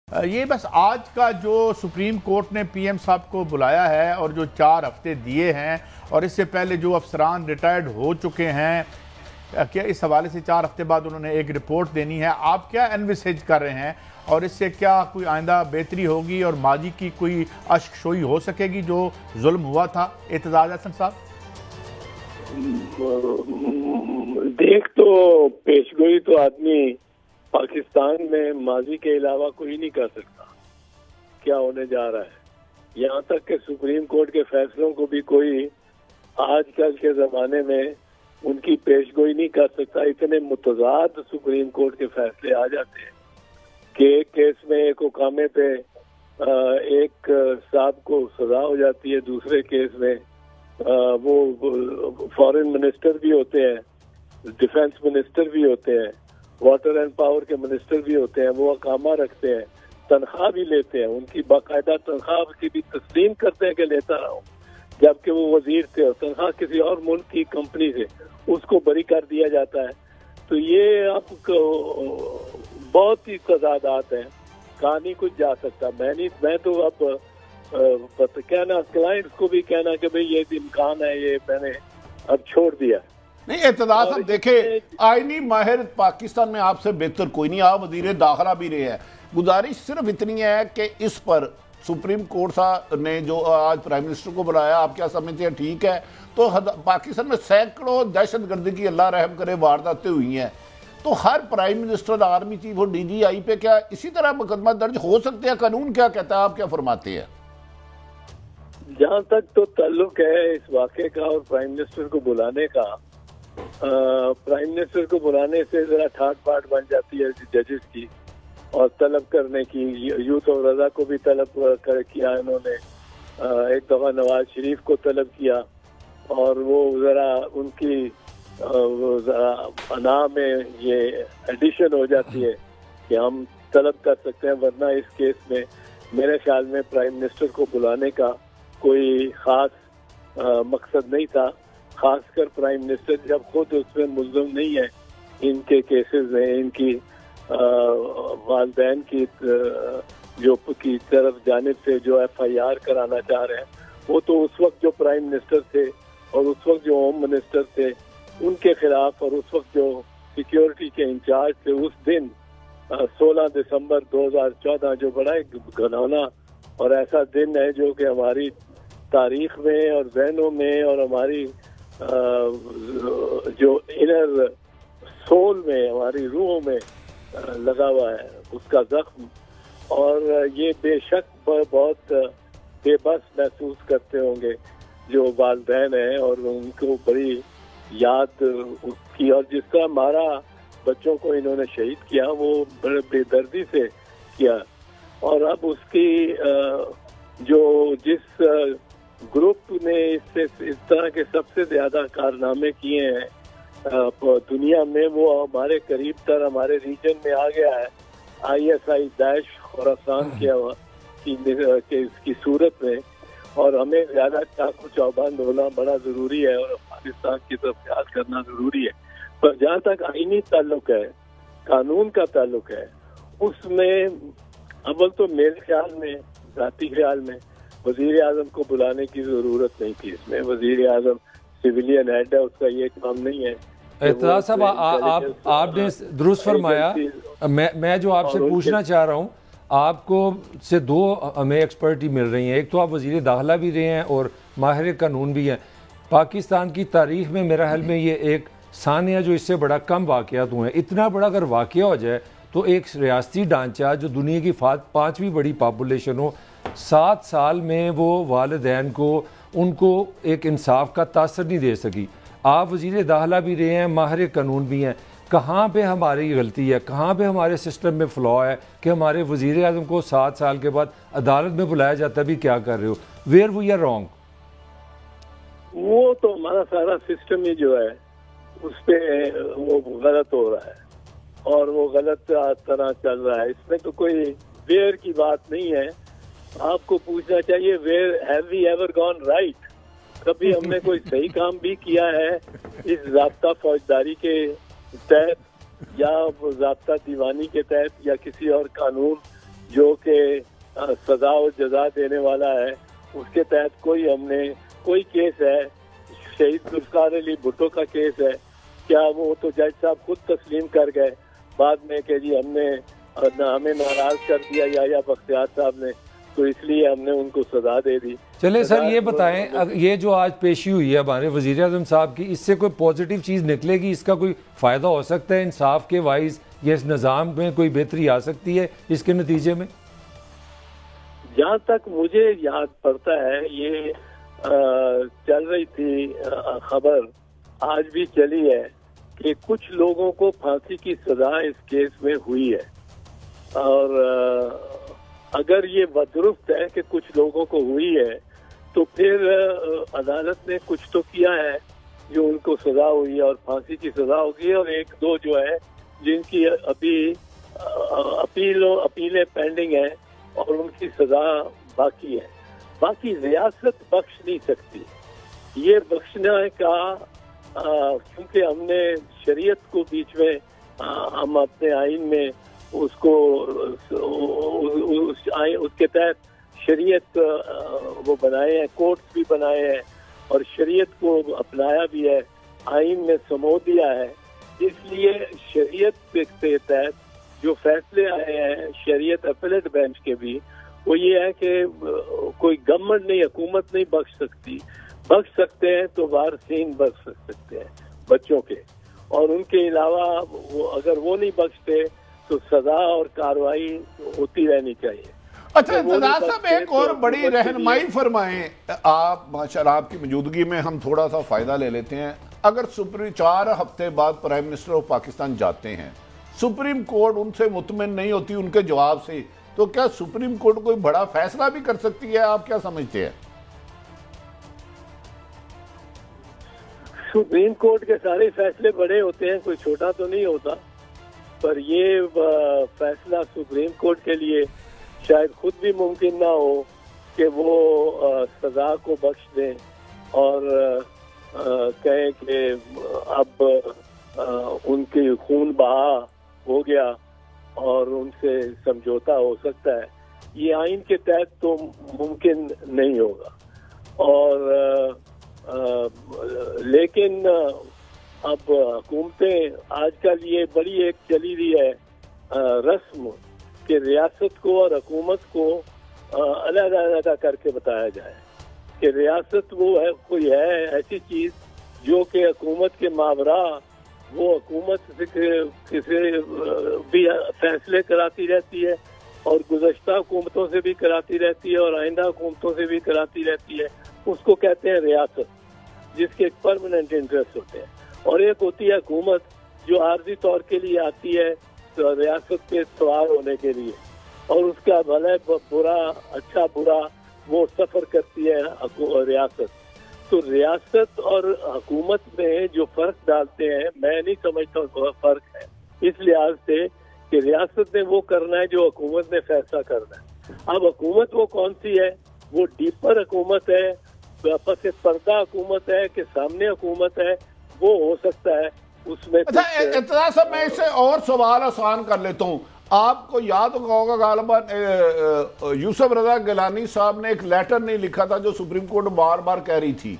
یہ بس آج کا جو سپریم کورٹ نے پی ایم صاحب کو بلایا ہے اور جو 4 ہفتے دیے ہیں اور اس سے پہلے جو افسران ریٹائرڈ ہو چکے ہیں کیا اس حوالے سے 4 ہفتے بعد انہوں نے ایک رپورٹ دینی ہے، آپ کیا انویسیج کر رہے ہیں اور اس سے کیا کوئی آئندہ بہتری ہوگی اور ماضی کی کوئی اشک شوئی ہو سکے گی جو ظلم ہوا تھا؟ اعتزاز احسن صاحب دیکھ تو پیشگوئی تو آدمی پاکستان میں ماضی کے علاوہ کوئی نہیں کر سکتا کیا ہونے جا رہا ہے، یہاں تک کہ سپریم کورٹ کے فیصلوں کو بھی کوئی آج کل کے زمانے میں ان کی پیشگوئی نہیں کر سکتا۔ اتنے متضاد سپریم کورٹ کے فیصلے آ جاتے ہیں کہ ایک کیس میں ایک حکامے پہ ایک صاحب کو سزا ہو جاتی ہے، دوسرے کیس میں وہ فارن منسٹر بھی ہوتے ہیں، ڈیفنس منسٹر بھی ہوتے ہیں، واٹر اینڈ پاور کے منسٹر بھی ہوتے ہیں، وہ اقامہ رکھتے ہیں، تنخواہ بھی لیتے ہیں، ان کی باقاعدہ تنخواہ کی بھی تسلیم کرتے ہیں کہ لیتا رہا ہوں، جبکہ وہ وزیر تھے اور تنخواہ کسی اور ملک کی کمپنی سے اس کو بری کر دیا جاتا ہے۔ تو یہ اب بہت ہی تضادات ہیں، کہا نہیں کچھ جا سکتا۔ میں تو اب کہنا کلائنٹس کو بھی کہنا کہ بھئی یہ امکان ہے، یہ میں نے اب چھوڑ دیا۔ نہیں اعتزاز صاحب دیکھیں، آئینی ماہر پاکستان میں آپ سے بہتر کوئی نہیں، آپ وزیر داخلہ بھی رہے ہیں، گزارش صرف اتنی ہے کہ اس پر سپریم کورٹ صاحب نے جو آج پرائم منسٹر کو بلایا، آپ کیا سمجھتے ہیں ٹھیک ہے؟ تو پاکستان میں سینکڑوں دہشت گردی کی اللہ رحم کرے وارداتیں ہوئی ہیں، تو ہر پرائم منسٹر، آرمی چیف اور ڈی جی آئی پہ کیا اسی طرح مقدمہ درج ہو سکتے ہیں؟ قانون کیا کہتا ہے، آپ کیا فرماتے ہیں؟ جہاں تک تو تعلق ہے اس واقعے کا اور پرائم منسٹر کو بلانے کا، پرائم منسٹر کو بلانے سے ذرا ٹھاٹ باٹ بن جاتی ہے ججز کی اور طلب کرنے کی۔ یوسف رضا کو بھی طلب کیا انہوں نے، ایک دفعہ نواز شریف کو طلب کیا اور وہ ذرا ان کی ذرا انا میں یہ ایڈیشن ہو جاتی ہے کہ ہم طلب کر سکتے ہیں، ورنہ اس کیس میں میرے خیال میں پرائم منسٹر کو بلانے کا کوئی خاص مقصد نہیں تھا، خاص کر پرائم منسٹر جب خود اس میں ملزم نہیں ہے ان کے کیسز میں، ان کی والدین کی جو کی طرف جانب سے جو ایف آئی آر کرانا چاہ رہے ہیں، وہ تو اس وقت جو پرائم منسٹر تھے اور اس وقت جو ہوم منسٹر تھے ان کے خلاف، اور اس وقت جو سیکیورٹی کے انچارج تھے، اس دن 16 دسمبر 2014 جو بڑا ایک گھناؤنا اور ایسا دن ہے جو کہ ہماری تاریخ میں اور ذہنوں میں اور ہماری جو انر سول میں، ہماری روحوں میں لگا ہوا ہے، اس کا زخم، اور یہ بے شک بہت بے بس محسوس کرتے ہوں گے جو والدین ہیں، اور ان کو بڑی یاد اس کی، اور جس طرح مارا بچوں کو انہوں نے شہید کیا وہ بڑے بے دردی سے کیا، اور اب اس کی جو جس گروپ نے اس طرح کے سب سے زیادہ کارنامے کیے ہیں دنیا میں، وہ ہمارے قریب تر ہمارے ریجن میں آ گیا ہے، آئی ایس آئی داعش خراسان کی صورت میں، اور ہمیں زیادہ چاقو چوبند ہونا بڑا ضروری ہے اور پاکستان کی طرف خیال کرنا ضروری ہے۔ پر جہاں تک آئینی تعلق ہے، قانون کا تعلق ہے، اس میں اول تو میرے خیال میں، ذاتی خیال میں، وزیر اعظم کو بلانے کی ضرورت نہیں تھی۔ اس میں وزیر اعظم سویلین ہیڈ ہے، اس کا یہ کام نہیں ہے۔ اعتزاز صاحب آپ نے درست فرمایا، میں جو آپ سے پوچھنا چاہ رہا ہوں، آپ کو سے 2 ہمیں ایکسپرٹی مل رہی ہیں، ایک تو آپ وزیر داخلہ بھی رہے ہیں اور ماہر قانون بھی ہیں۔ پاکستان کی تاریخ میں میرا خیال میں یہ ایک ثانیہ جو اس سے بڑا کم واقعات ہوئے ہیں، اتنا بڑا اگر واقعہ ہو جائے تو ایک ریاستی ڈھانچہ جو دنیا کی 5ویں بڑی پاپولیشن ہو، 7 سال میں وہ والدین کو ان کو ایک انصاف کا تاثر نہیں دے سکی۔ آپ وزیر داخلہ بھی رہے ہیں، ماہر قانون بھی ہیں، کہاں پہ ہماری غلطی ہے، کہاں پہ ہمارے سسٹم میں فلا ہے کہ ہمارے وزیر اعظم کو 7 سال کے بعد عدالت میں بلایا جاتا ہے بھی کیا کر رہے ہو؟ Where we are wrong? وہ تو ہمارا سارا سسٹم ہی جو ہے اس پہ وہ غلط ہو رہا ہے اور وہ غلط طرح چل رہا ہے۔ اس میں تو کوئی ویئر کی بات نہیں ہے، آپ کو پوچھنا چاہیے where have we ever gone right? کبھی ہم نے کوئی صحیح کام بھی کیا ہے اس ضابطہ فوجداری کے تحت یا ضابطہ دیوانی کے تحت یا کسی اور قانون جو سزا و جزا دینے والا ہے، اس کے تحت کوئی کیس ہے، شہید ذوالفقار علی بھٹو کا کیس ہے، کیا وہ تو جج صاحب خود تسلیم کر گئے بعد میں کہ جی ہمیں ناراض کر دیا یا بختیار صاحب نے، تو اس لیے ہم نے ان کو سزا دے دی۔ چلے سر یہ بتائیں، یہ جو آج پیشی ہوئی ہے ہمارے وزیر اعظم صاحب کی، اس سے کوئی پازیٹیو چیز نکلے گی؟ اس کا کوئی فائدہ ہو سکتا ہے انصاف کے وائز، یا اس نظام میں کوئی بہتری آ سکتی ہے اس کے نتیجے میں؟ جہاں تک مجھے یاد پڑتا ہے، یہ چل رہی تھی خبر، آج بھی چلی ہے، کہ کچھ لوگوں کو پھانسی کی سزا اس کیس میں ہوئی ہے، اور اگر یہ بدرست ہے کہ کچھ لوگوں کو ہوئی ہے تو پھر عدالت نے کچھ تو کیا ہے جو ان کو سزا ہوئی ہے اور پھانسی کی سزا ہوگی، اور ایک دو جو ہے جن کی ابھی اپیلیں پینڈنگ ہیں اور ان کی سزا باقی ہے۔ باقی ریاست بخش نہیں سکتی، یہ بخشنے کا کیونکہ ہم نے شریعت کو بیچ میں، ہم اپنے آئین میں اس کے تحت شریعت وہ بنائے ہیں، کورٹس بھی بنائے ہیں اور شریعت کو اپنایا بھی ہے، آئین میں سمو دیا ہے۔ اس لیے شریعت کے تحت جو فیصلے آئے ہیں شریعت اپیلیٹ بینچ کے بھی، وہ یہ ہے کہ کوئی گورنمنٹ نہیں، حکومت نہیں بخش سکتی، بخش سکتے ہیں تو وارثین بخش سکتے ہیں بچوں کے، اور ان کے علاوہ اگر وہ نہیں بخشتے تو سزا اور کارروائی ہوتی رہنی چاہیے۔ اچھا انتظار صاحب ایک اور بڑی رہنمائی فرمائیں آپ، ماشاءاللہ آپ کی موجودگی میں ہم تھوڑا سا فائدہ لے لیتے ہیں۔ اگر 4 ہفتے بعد پرائم منسٹر آف پاکستان جاتے ہیں، سپریم کورٹ ان سے مطمئن نہیں ہوتی ان کے جواب سے، تو کیا سپریم کورٹ کوئی بڑا فیصلہ بھی کر سکتی ہے؟ آپ کیا سمجھتے ہیں؟ سپریم کورٹ کے سارے فیصلے بڑے ہوتے ہیں، کوئی چھوٹا تو نہیں ہوتا، پر یہ فیصلہ سپریم کورٹ کے لیے شاید خود بھی ممکن نہ ہو کہ وہ سزا کو بخش دیں اور کہیں کہ اب ان کی خون بہا ہو گیا اور ان سے سمجھوتا ہو سکتا ہے۔ یہ آئین کے تحت تو ممکن نہیں ہوگا، اور لیکن اب حکومتیں آج کل یہ بڑی ایک چلی ہوئی ہے رسم کہ ریاست کو اور حکومت کو علیحدہ علیحدہ کر کے بتایا جائے کہ ریاست وہ ہے، کوئی ہے ایسی چیز جو کہ حکومت کے مابرا وہ حکومت سے بھی فیصلے کراتی رہتی ہے اور گزشتہ حکومتوں سے بھی کراتی رہتی ہے اور آئندہ حکومتوں سے بھی کراتی رہتی ہے، اس کو کہتے ہیں ریاست، جس کے پرماننٹ انٹرسٹ ہوتے ہیں، اور ایک ہوتی ہے حکومت جو عارضی طور کے لیے آتی ہے ریاست پہ سوار ہونے کے لیے، اور اس کا بھلا برا، اچھا برا وہ سفر کرتی ہے ریاست۔ تو ریاست اور حکومت میں جو فرق ڈالتے ہیں، میں نہیں سمجھتا فرق ہے، اس لحاظ سے کہ ریاست نے وہ کرنا ہے جو حکومت نے فیصلہ کرنا ہے۔ اب حکومت وہ کون سی ہے؟ وہ ڈیپر حکومت ہے، پس پردہ حکومت ہے کہ سامنے حکومت ہے، وہ ہو سکتا ہے اس میں۔ اچھا انتظار صاحب میں اس سے اور سوال آسان کر لیتا ہوں۔ آپ کو یاد ہوگا غالباً یوسف رضا گیلانی صاحب نے ایک لیٹر نہیں لکھا تھا جو سپریم کورٹ بار بار کہہ رہی تھی،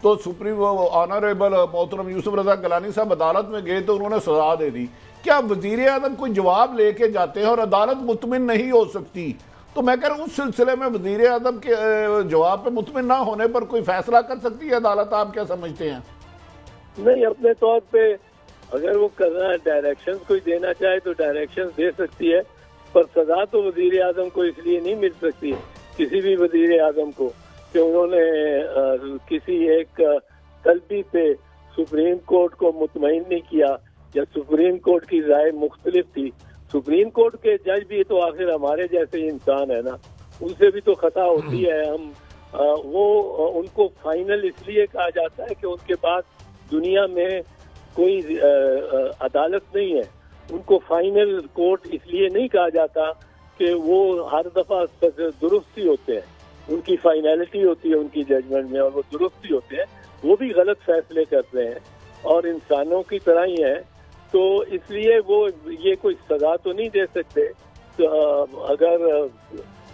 تو سپریم آنریبل محترم یوسف رضا گیلانی صاحب عدالت میں گئے تو انہوں نے سزا دے دی۔ کیا وزیر اعظم کوئی جواب لے کے جاتے ہیں اور عدالت مطمئن نہیں ہو سکتی؟ تو میں کہہ رہا ہوں اس سلسلے میں وزیر اعظم کے جواب پہ مطمئن نہ ہونے پر کوئی فیصلہ کر سکتی ہے عدالت؟ آپ کیا سمجھتے ہیں؟ نہیں، اپنے طور پہ اگر وہ کرنا ہے ڈائریکشن کوئی دینا چاہے تو ڈائریکشن دے سکتی ہے، پر سزا تو وزیر اعظم کو اس لیے نہیں مل سکتی، کسی بھی وزیر اعظم کو، کہ انہوں نے کسی ایک طلبی پہ سپریم کورٹ کو مطمئن نہیں کیا یا سپریم کورٹ کی رائے مختلف تھی۔ سپریم کورٹ کے جج بھی تو آخر ہمارے جیسے انسان ہے نا، ان سے بھی تو خطا ہوتی ہے۔ ہم وہ ان کو فائنل اس لیے کہا جاتا ہے کہ ان کے پاس دنیا میں کوئی عدالت نہیں ہے، ان کو فائنل کورٹ اس لیے نہیں کہا جاتا کہ وہ ہر دفعہ درست ہی ہوتے ہیں، ان کی فائنلٹی ہوتی ہے ان کی ججمنٹ میں اور وہ درست ہی ہوتے ہیں، وہ بھی غلط فیصلے کرتے ہیں اور انسانوں کی طرح ہی ہیں، تو اس لیے وہ یہ کوئی سزا تو نہیں دے سکتے۔ اگر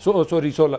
16